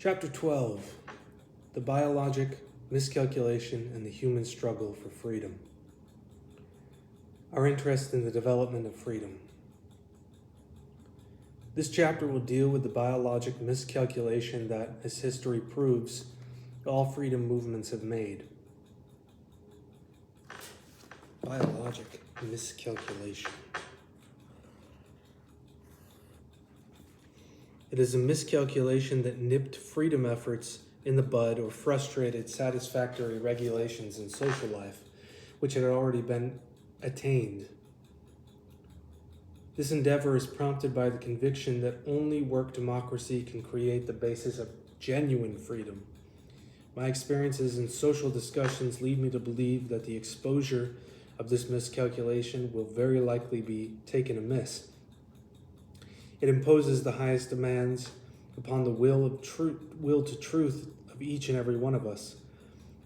Chapter 12, The Biologic Miscalculation and the Human Struggle for Freedom. Our interest in the development of freedom. This chapter will deal with the biologic miscalculation that, as history proves, all freedom movements have made. Biologic miscalculation. It is a miscalculation that nipped freedom efforts in the bud or frustrated satisfactory regulations in social life, which had already been attained. This endeavor is prompted by the conviction that only work democracy can create the basis of genuine freedom. My experiences in social discussions lead me to believe that the exposure of this miscalculation will very likely be taken amiss. It imposes the highest demands upon the will to truth of each and every one of us.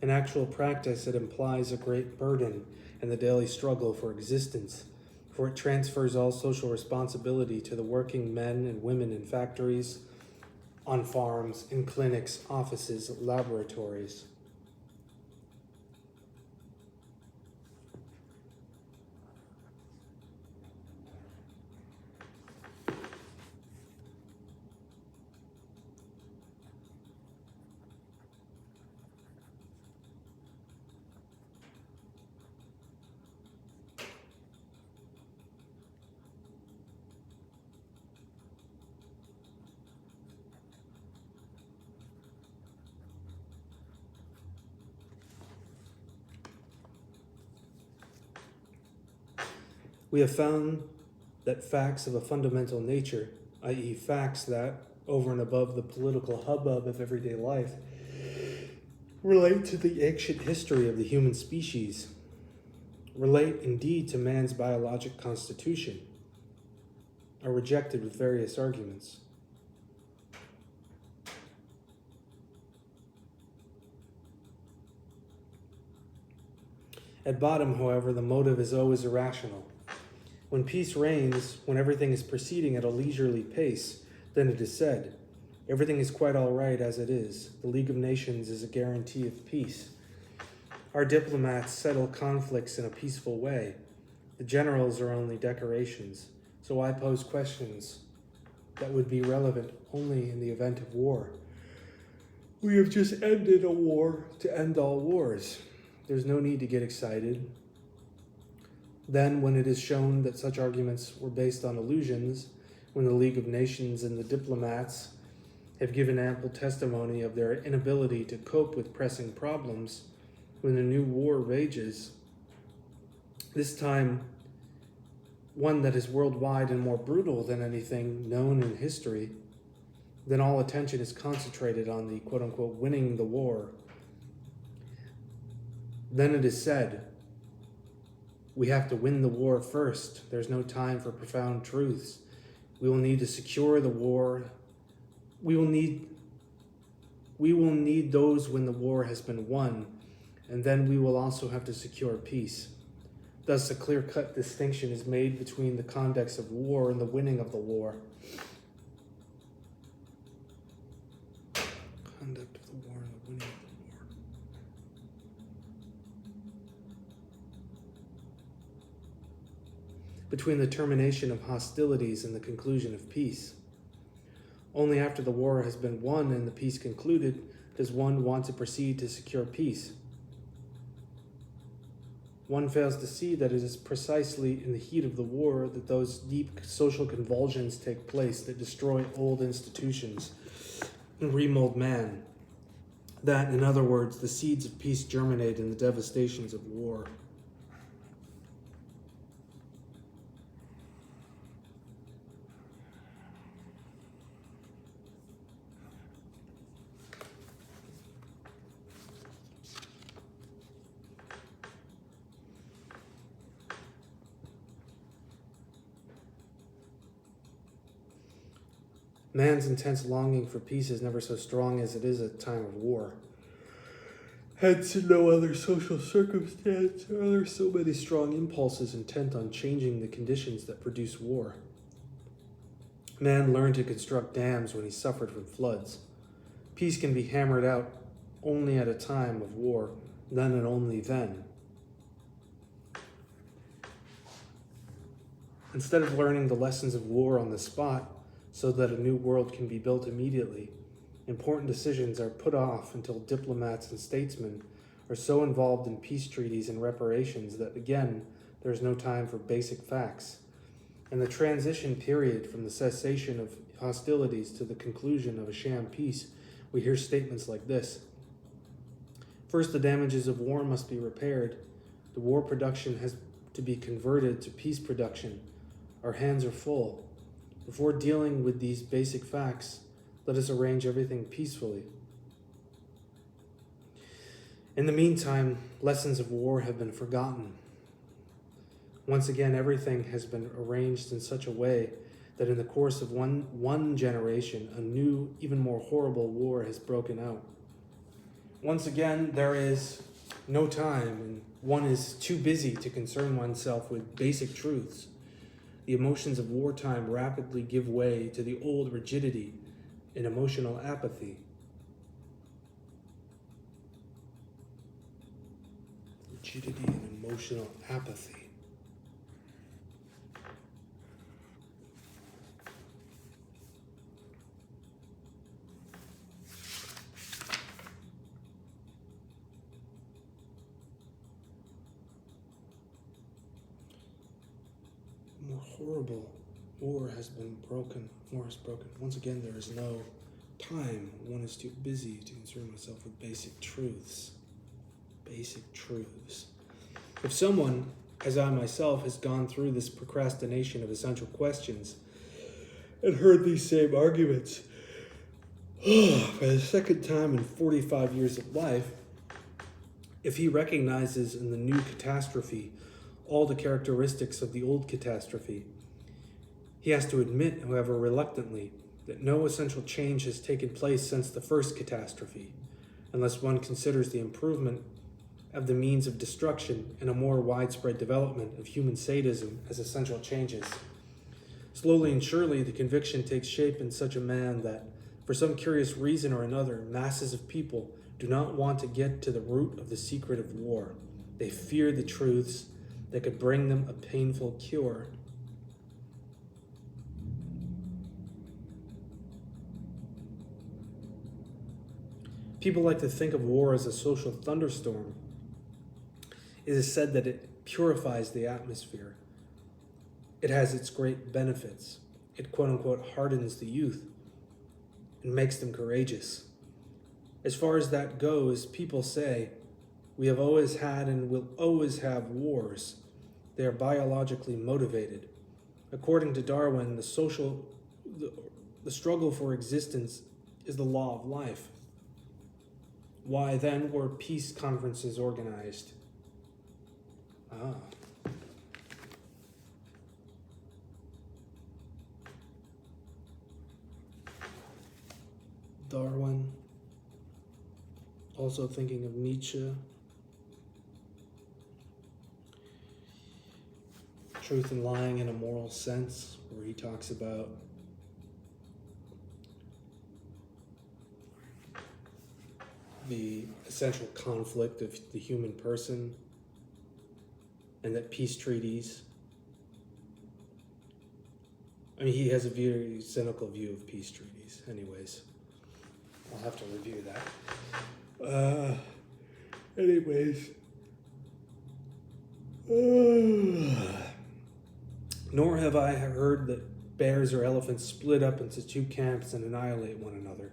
In actual practice, it implies a great burden in the daily struggle for existence, for it transfers all social responsibility to the working men and women in factories, on farms, in clinics, offices, laboratories. We have found that facts of a fundamental nature, i.e. facts that, over and above the political hubbub of everyday life, relate to the ancient history of the human species, relate indeed to man's biologic constitution, are rejected with various arguments. At bottom, however, the motive is always irrational. When peace reigns, when everything is proceeding at a leisurely pace, then it is said, everything is quite all right as it is. The League of Nations is a guarantee of peace. Our diplomats settle conflicts in a peaceful way. The generals are only decorations. So I pose questions that would be relevant only in the event of war. We have just ended a war to end all wars. There's no need to get excited. Then, when it is shown that such arguments were based on illusions, when the League of Nations and the diplomats have given ample testimony of their inability to cope with pressing problems, when a new war rages, this time one that is worldwide and more brutal than anything known in history, then all attention is concentrated on the quote-unquote winning the war. Then it is said, we have to win the war first. There's no time for profound truths. We will need to secure the war. We will need those when the war has been won, and then we will also have to secure peace. Thus, a clear-cut distinction is made between the conduct of war and the winning of the war. Conduct of the war and the winning of the war. Between the termination of hostilities and the conclusion of peace. Only after the war has been won and the peace concluded does one want to proceed to secure peace. One fails to see that it is precisely in the heat of the war that those deep social convulsions take place that destroy old institutions and remold man. That, in other words, the seeds of peace germinate in the devastations of war. Man's intense longing for peace is never so strong as it is at time of war. Hence, in no other social circumstance are there so many strong impulses intent on changing the conditions that produce war. Man learned to construct dams when he suffered from floods. Peace can be hammered out only at a time of war, then and only then. Instead of learning the lessons of war on the spot so that a new world can be built immediately, important decisions are put off until diplomats and statesmen are so involved in peace treaties and reparations that, again, there is no time for basic facts. In the transition period from the cessation of hostilities to the conclusion of a sham peace, we hear statements like this. First, the damages of war must be repaired. The war production has to be converted to peace production. Our hands are full. Before dealing with these basic facts, let us arrange everything peacefully. In the meantime, lessons of war have been forgotten. Once again, everything has been arranged in such a way that in the course of one generation, a new, even more horrible war has broken out. Once again, there is no time, and one is too busy to concern oneself with basic truths. The emotions of wartime rapidly give way to the old rigidity and emotional apathy. Rigidity and emotional apathy. More horrible war has been broken. War is broken. Once again, there is no time. One is too busy to concern oneself with basic truths. Basic truths. If someone, as I myself, has gone through this procrastination of essential questions and heard these same arguments for the second time in 45 years of life, if he recognizes in the new catastrophe all the characteristics of the old catastrophe, he has to admit, however reluctantly, that no essential change has taken place since the first catastrophe, unless one considers the improvement of the means of destruction and a more widespread development of human sadism as essential changes. Slowly and surely, the conviction takes shape in such a man that, for some curious reason or another, masses of people do not want to get to the root of the secret of war. They fear the truths that could bring them a painful cure. People like to think of war as a social thunderstorm. It is said that it purifies the atmosphere. It has its great benefits. It quote-unquote hardens the youth and makes them courageous. As far as that goes, people say, we have always had and will always have wars. They are biologically motivated. According to Darwin, the struggle for existence is the law of life. Why then were peace conferences organized? Darwin, also thinking of Nietzsche. Truth and Lying in a Moral Sense, where he talks about the essential conflict of the human person, and that peace treaties, I mean, he has a very cynical view of peace treaties. Anyways, I'll have to review that. Nor have I heard that bears or elephants split up into two camps and annihilate one another.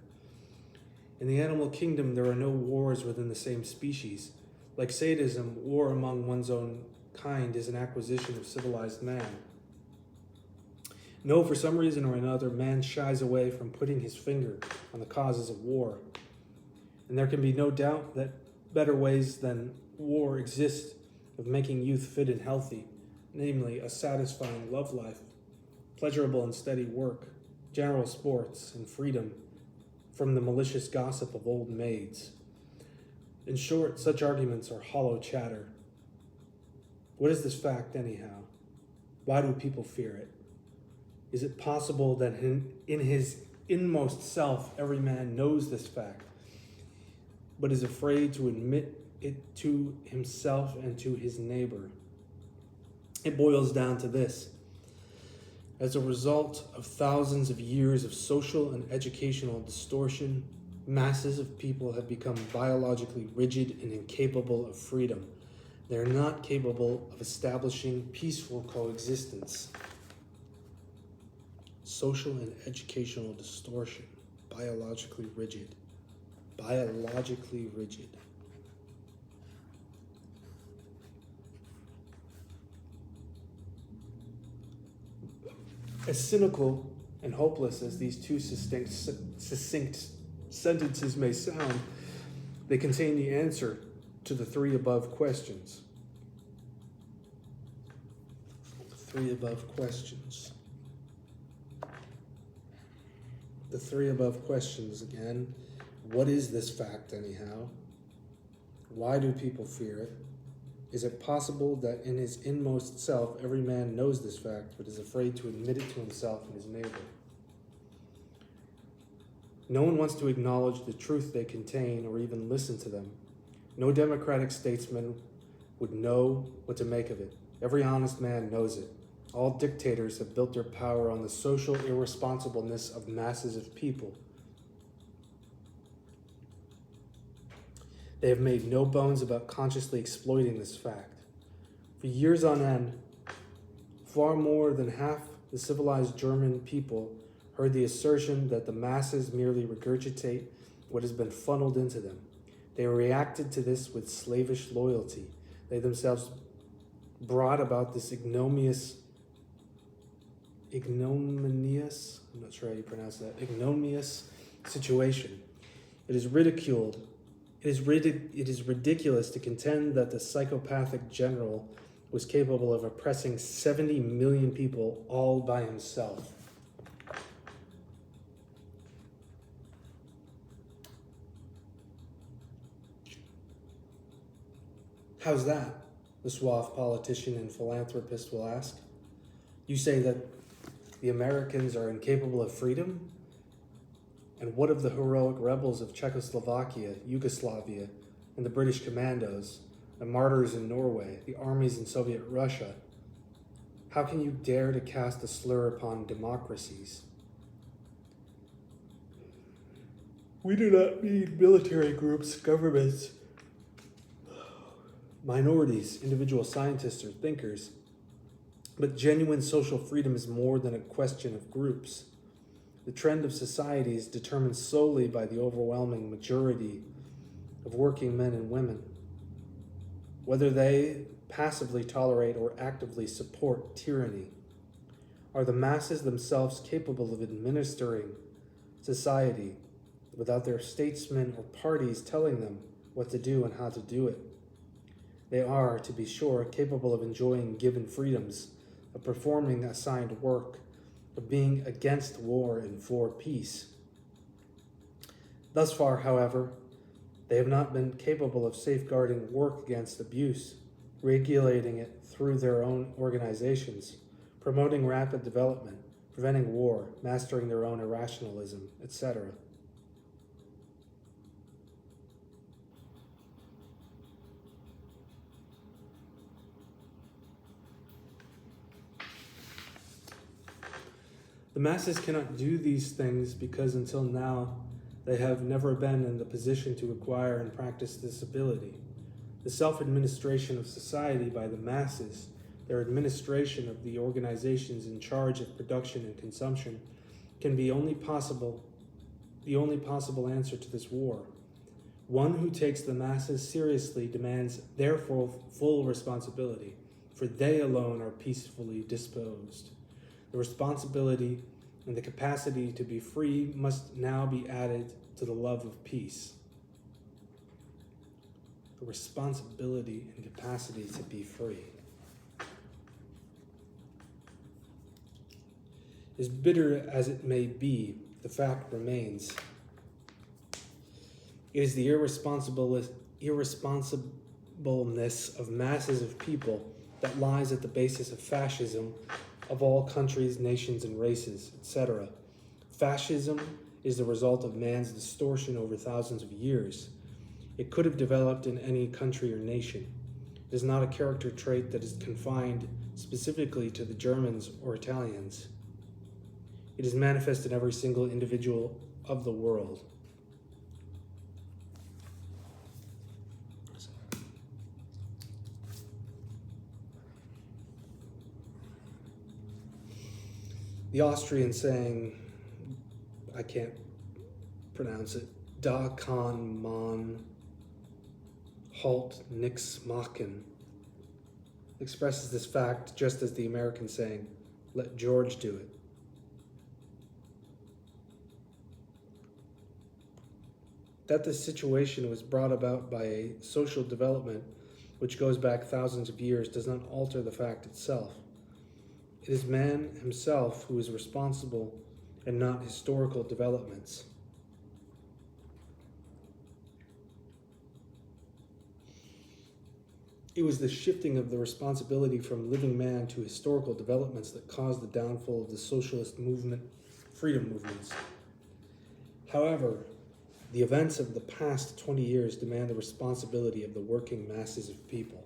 In the animal kingdom, there are no wars within the same species. Like sadism, war among one's own kind is an acquisition of civilized man. No, for some reason or another, man shies away from putting his finger on the causes of war. And there can be no doubt that better ways than war exist of making youth fit and healthy, namely a satisfying love life, pleasurable and steady work, general sports, and freedom from the malicious gossip of old maids. In short, such arguments are hollow chatter. What is this fact, anyhow? Why do people fear it? Is it possible that in his inmost self, every man knows this fact, but is afraid to admit it to himself and to his neighbor. It boils down to this. As a result of thousands of years of social and educational distortion, masses of people have become biologically rigid and incapable of freedom. They are not capable of establishing peaceful coexistence. Social and educational distortion, biologically rigid. Biologically rigid. As cynical and hopeless as these two succinct sentences may sound, they contain the answer to the three above questions. The three above questions again. What is this fact anyhow? Why do people fear it? Is it possible that in his inmost self every man knows this fact but is afraid to admit it to himself and his neighbor? No one wants to acknowledge the truth they contain or even listen to them. No democratic statesman would know what to make of it. Every honest man knows it. All dictators have built their power on the social irresponsibleness of masses of people. They have made no bones about consciously exploiting this fact. For years on end, far more than half the civilized German people heard the assertion that the masses merely regurgitate what has been funneled into them. They reacted to this with slavish loyalty. They themselves brought about this ignominious, I'm not sure how you pronounce that, ignominious situation. It is ridiculed. It is ridiculous to contend that the psychopathic general was capable of oppressing 70 million people all by himself. How's that? The suave politician and philanthropist will ask. You say that the Americans are incapable of freedom? And what of the heroic rebels of Czechoslovakia, Yugoslavia, and the British commandos, the martyrs in Norway, the armies in Soviet Russia? How can you dare to cast a slur upon democracies? We do not need military groups, governments, minorities, individual scientists or thinkers. But genuine social freedom is more than a question of groups. The trend of society is determined solely by the overwhelming majority of working men and women. Whether they passively tolerate or actively support tyranny, are the masses themselves capable of administering society without their statesmen or parties telling them what to do and how to do it? They are, to be sure, capable of enjoying given freedoms, of performing assigned work, of being against war and for peace. Thus far, however, they have not been capable of safeguarding work against abuse, regulating it through their own organizations, promoting rapid development, preventing war, mastering their own irrationalism, etc. The masses cannot do these things because until now they have never been in the position to acquire and practice this ability. The self-administration of society by the masses, their administration of the organizations in charge of production and consumption, can be the only possible answer to this war. One who takes the masses seriously demands their full responsibility, for they alone are peacefully disposed. The responsibility and the capacity to be free must now be added to the love of peace. The responsibility and capacity to be free. As bitter as it may be, the fact remains. It is the irresponsibleness of masses of people that lies at the basis of fascism of all countries, nations, and races, etc. Fascism is the result of man's distortion over thousands of years. It could have developed in any country or nation. It is not a character trait that is confined specifically to the Germans or Italians. It is manifest in every single individual of the world. The Austrian saying, I can't pronounce it, da kann man halt nix machen, expresses this fact just as the American saying, let George do it. That this situation was brought about by a social development which goes back thousands of years does not alter the fact itself. It is man himself who is responsible and not historical developments. It was the shifting of the responsibility from living man to historical developments that caused the downfall of the socialist movement, freedom movements. However, the events of the past 20 years demand the responsibility of the working masses of people.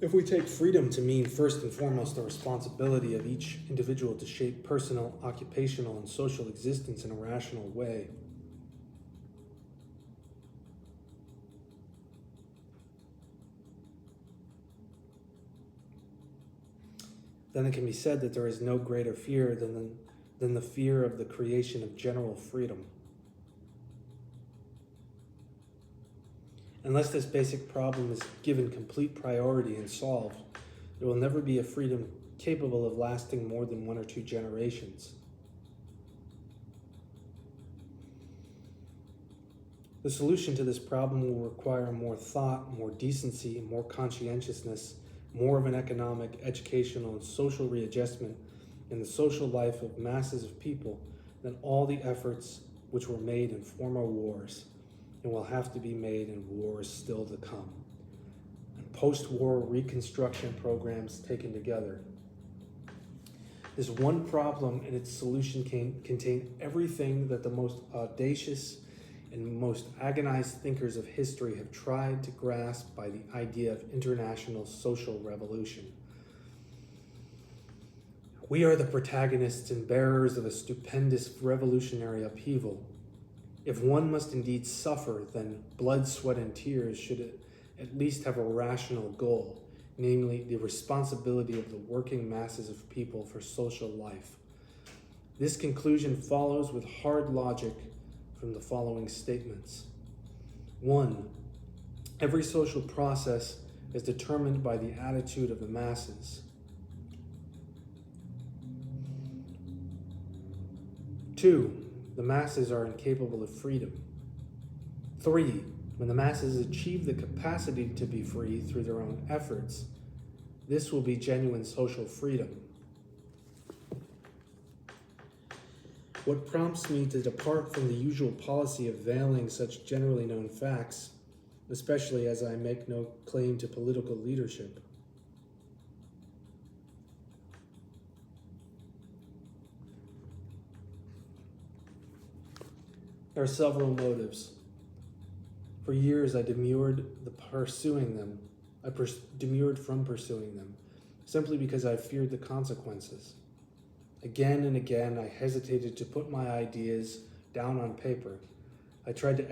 If we take freedom to mean first and foremost the responsibility of each individual to shape personal, occupational, and social existence in a rational way, then it can be said that there is no greater fear than the fear of the creation of general freedom. Unless this basic problem is given complete priority and solved, there will never be a freedom capable of lasting more than 1 or 2 generations. The solution to this problem will require more thought, more decency, more conscientiousness, more of an economic, educational, and social readjustment in the social life of masses of people than all the efforts which were made in former wars and will have to be made in wars still to come, and post-war reconstruction programs taken together. This one problem and its solution can contain everything that the most audacious and most agonized thinkers of history have tried to grasp by the idea of international social revolution. We are the protagonists and bearers of a stupendous revolutionary upheaval. If one must indeed suffer, then blood, sweat, and tears should at least have a rational goal, namely the responsibility of the working masses of people for social life. This conclusion follows with hard logic from the following statements. 1. Every social process is determined by the attitude of the masses. 2. The masses are incapable of freedom. 3. When the masses achieve the capacity to be free through their own efforts, this will be genuine social freedom. What prompts me to depart from the usual policy of veiling such generally known facts, especially as I make no claim to political leadership? There are several motives. For years, I demurred from pursuing them, simply because I feared the consequences. Again and again, I hesitated to put my ideas down on paper. I tried to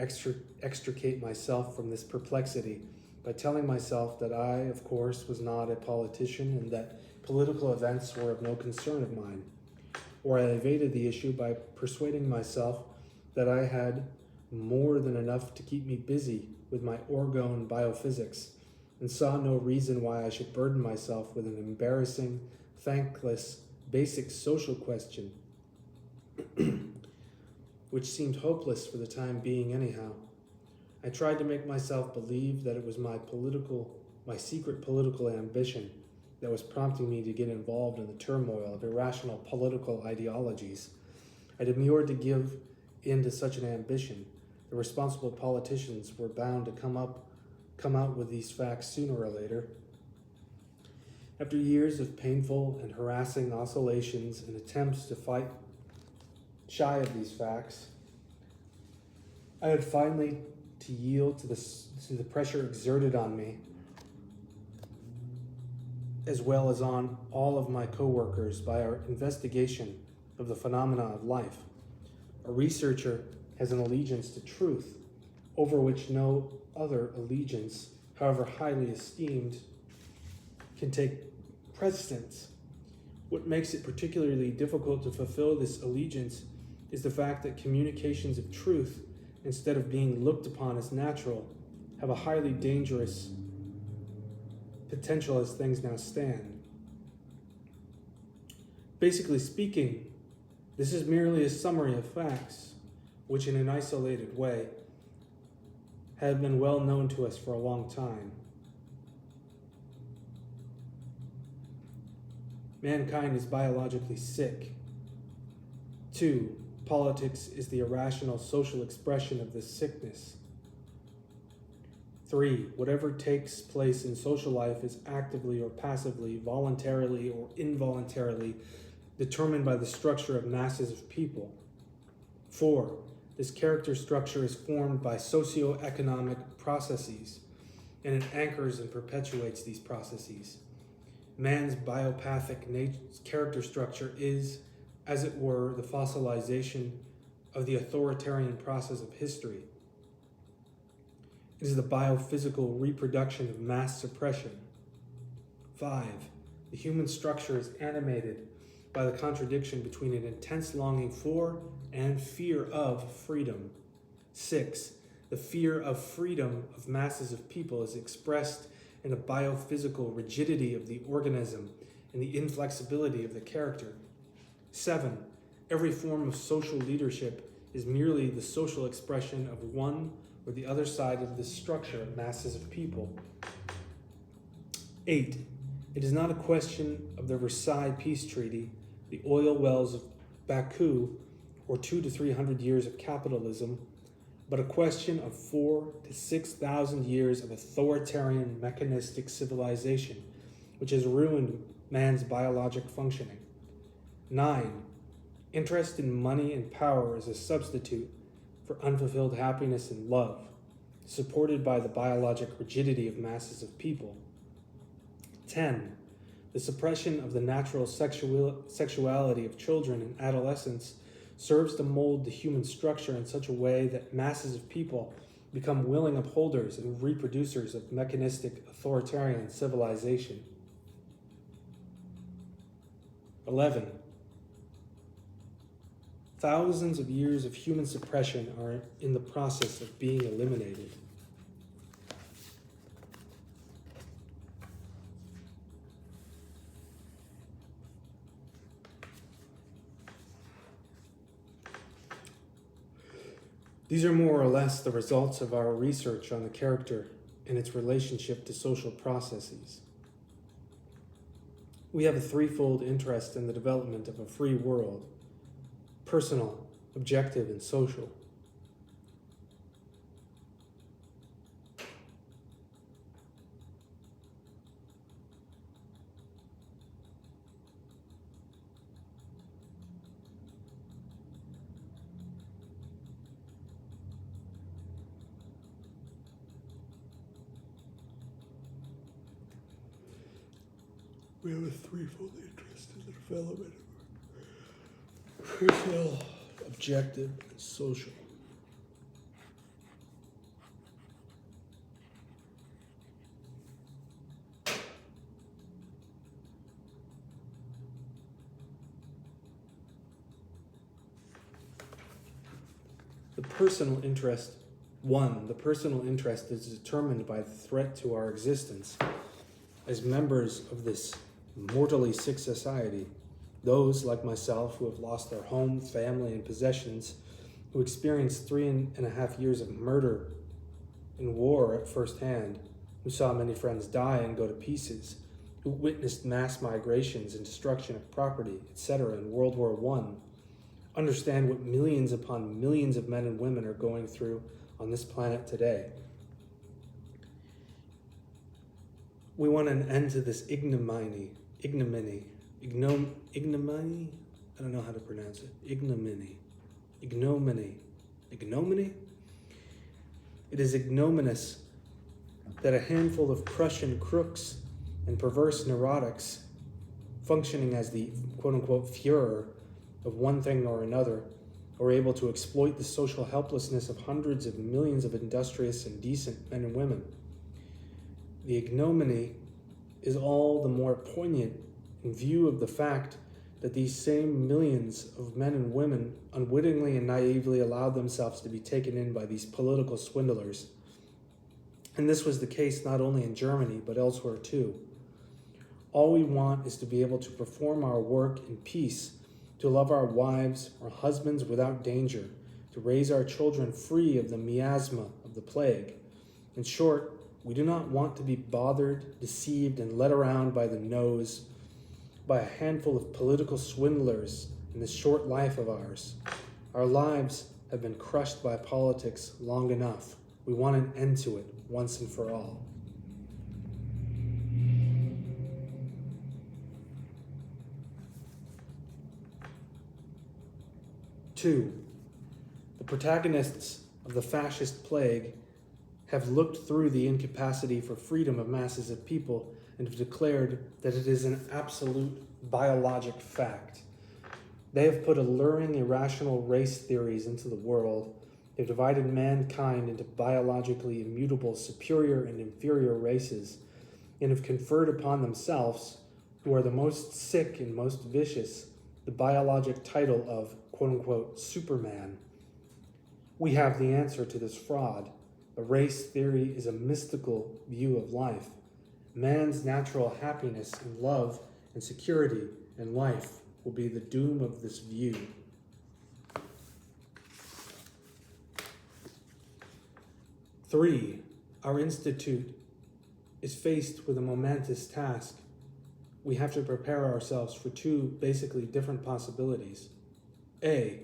extricate myself from this perplexity by telling myself that I, of course, was not a politician and that political events were of no concern of mine. Or I evaded the issue by persuading myself that I had more than enough to keep me busy with my orgone biophysics and saw no reason why I should burden myself with an embarrassing, thankless, basic social question, which seemed hopeless for the time being anyhow. I tried to make myself believe that it was my secret political ambition that was prompting me to get involved in the turmoil of irrational political ideologies, I demurred to give in to such an ambition. The responsible politicians were bound to come out with these facts sooner or later. After years of painful and harassing oscillations and attempts to fight shy of these facts, I had finally to yield to the pressure exerted on me, as well as on all of my co-workers, by our investigation of the phenomena of life. A researcher has an allegiance to truth, over which no other allegiance, however highly esteemed, can take precedence. What makes it particularly difficult to fulfill this allegiance is the fact that communications of truth, instead of being looked upon as natural, have a highly dangerous potential as things now stand. Basically speaking, this is merely a summary of facts, which in an isolated way have been well known to us for a long time. Mankind is biologically sick. 2. Politics is the irrational social expression of this sickness. 3. Whatever takes place in social life is actively or passively, voluntarily or involuntarily determined by the structure of masses of people. 4. This character structure is formed by socio-economic processes, and it anchors and perpetuates these processes. Man's biopathic character structure is, as it were, the fossilization of the authoritarian process of history. It is the biophysical reproduction of mass suppression. 5. The human structure is animated by the contradiction between an intense longing for and fear of freedom. 6. The fear of freedom of masses of people is expressed in the biophysical rigidity of the organism and the inflexibility of the character. 7. Every form of social leadership is merely the social expression of one or the other side of this structure of masses of people. 8. It is not a question of the Versailles Peace Treaty, the oil wells of Baku, or 200 to 300 years of capitalism, but a question of 4,000 to 6,000 years of authoritarian mechanistic civilization, which has ruined man's biologic functioning. 9. Interest in money and power is a substitute for unfulfilled happiness and love, supported by the biologic rigidity of masses of people. 10. The suppression of the natural sexuality of children and adolescents serves to mold the human structure in such a way that masses of people become willing upholders and reproducers of mechanistic authoritarian civilization. 11. Thousands of years of human suppression are in the process of being eliminated. These are more or less the results of our research on the character and its relationship to social processes. We have a threefold interest in the development of a free world: personal, objective, and social. We have a threefold interest in the development of personal, objective, and social. The personal interest is determined by the threat to our existence as members of this mortally sick society. Those, like myself, who have lost their home, family, and possessions, who experienced 3.5 years of murder and war at first hand, who saw many friends die and go to pieces, who witnessed mass migrations and destruction of property, etc. in World War I, understand what millions upon millions of men and women are going through on this planet today. We want an end to this ignominy. I don't know how to pronounce it. Ignominy. It is ignominious that a handful of Prussian crooks and perverse neurotics, functioning as the quote-unquote Führer of one thing or another, are able to exploit the social helplessness of hundreds of millions of industrious and decent men and women. The ignominy is all the more poignant in view of the fact that these same millions of men and women unwittingly and naively allowed themselves to be taken in by these political swindlers. And this was the case not only in Germany, but elsewhere too. All we want is to be able to perform our work in peace, to love our wives or husbands without danger, to raise our children free of the miasma of the plague. In short, we do not want to be bothered, deceived, and led around by the nose by a handful of political swindlers in this short life of ours. Our lives have been crushed by politics long enough. We want an end to it once and for all. Two, the protagonists of the fascist plague have looked through the incapacity for freedom of masses of people and have declared that it is an absolute biologic fact. They have put alluring, irrational race theories into the world. They've divided mankind into biologically immutable superior and inferior races, and have conferred upon themselves, who are the most sick and most vicious, the biologic title of quote-unquote Superman. We have the answer to this fraud. A race theory is a mystical view of life. Man's natural happiness and love and security in life will be the doom of this view. Three, our institute is faced with a momentous task. We have to prepare ourselves for two basically different possibilities. A,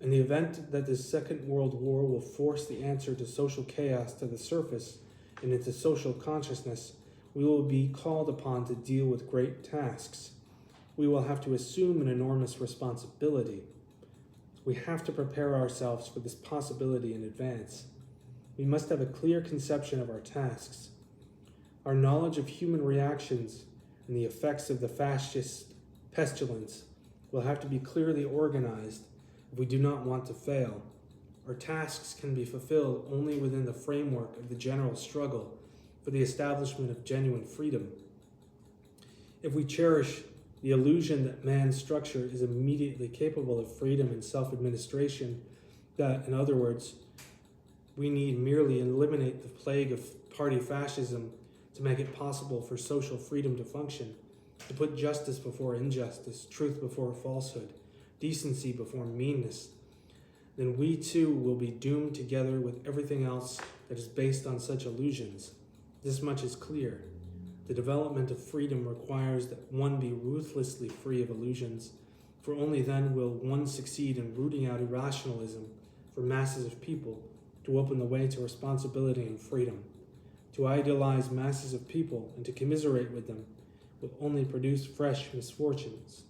in the event that the Second World War will force the answer to social chaos to the surface and into social consciousness, we will be called upon to deal with great tasks. We will have to assume an enormous responsibility. We have to prepare ourselves for this possibility in advance. We must have a clear conception of our tasks. Our knowledge of human reactions and the effects of the fascist pestilence will have to be clearly organized if we do not want to fail. Our tasks can be fulfilled only within the framework of the general struggle for the establishment of genuine freedom. If we cherish the illusion that man's structure is immediately capable of freedom and self-administration, that, in other words, we need merely eliminate the plague of party fascism to make it possible for social freedom to function, to put justice before injustice, truth before falsehood, decency before meanness, then we too will be doomed together with everything else that is based on such illusions. This much is clear. The development of freedom requires that one be ruthlessly free of illusions, for only then will one succeed in rooting out irrationalism for masses of people to open the way to responsibility and freedom. To idealize masses of people and to commiserate with them will only produce fresh misfortunes.